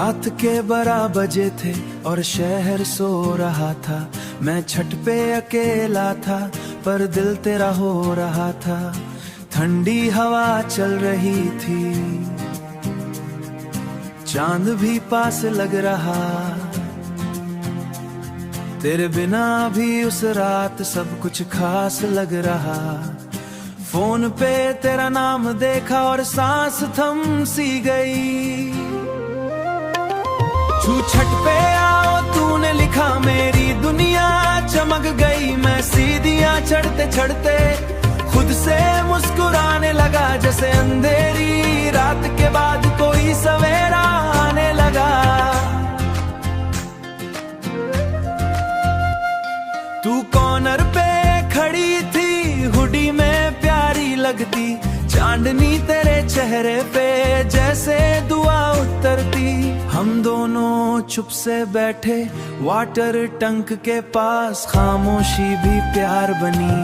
रात के 12 बजे थे और शहर सो रहा था। मैं छत पे अकेला था पर दिल तेरा हो रहा था। ठंडी हवा चल रही थी, चांद भी पास लग रहा। तेरे बिना भी उस रात सब कुछ खास लग रहा। फोन पे तेरा नाम देखा और सांस थम सी गई। छू छत पे आओ तूने लिखा, मेरी दुनिया चमक गई। मैं सीढ़ियां चढ़ते चढ़ते खुद से मुस्कुराने लगा, जैसे अंधेरी रात के बाद कोई सवेरा आने लगा। तू कॉर्नर पे खड़ी थी, हुडी में प्यारी लगती। चांदनी तेरे चेहरे पे जैसे दुआ उतरती। हम दोनों चुप से बैठे वाटर टंक के पास, खामोशी भी प्यार बनी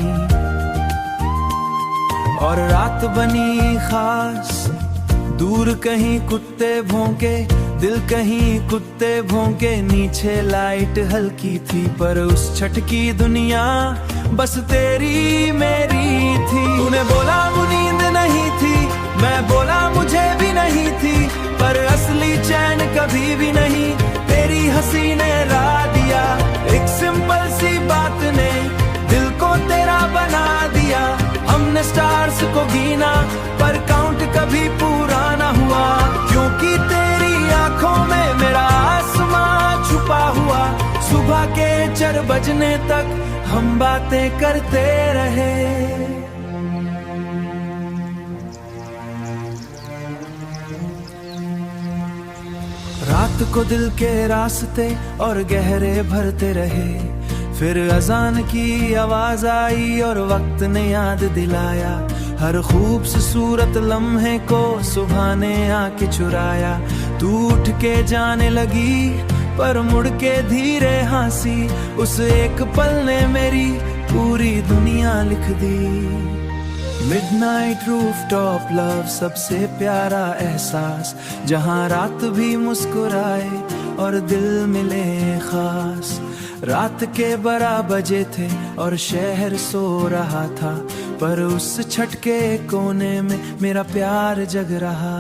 और रात बनी खास। दूर कहीं कुत्ते भौंके, दिल कहीं कुत्ते भौंके। नीचे लाइट हल्की थी पर उस छत की दुनिया बस तेरी मेरी थी। तूने बोला मुझे नींद नहीं थी, मैं बोला मुझे भी नहीं थी, पर असली चैन कभी भी नहीं तेरी हंसी ने ला दिया। एक सिंपल सी बात ने दिल को तेरा बना दिया। हमने स्टार्स को गिना पर काउंट कभी पूरा ना हुआ, क्योंकि तेरी आंखों में मेरा आसमां छुपा हुआ। सुबह के 4 बजने तक हम बातें करते रहे। रात को दिल के रास्ते और गहरे भरते रहे। फिर अजान की आवाज आई और वक्त ने याद दिलाया। हर खूबसूरत लम्हे को सुबह ने आके चुराया। तू उठ के जाने लगी पर मुड़ के धीरे हंसी। उस एक पल ने मेरी पूरी दुनिया लिख दी। मिडनाइट रूफटॉप लव, सबसे प्यारा एहसास, जहां रात भी मुस्कुराए और दिल मिले खास। रात के 12 बजे थे और शहर सो रहा था, पर उस छत के कोने में मेरा प्यार जग रहा।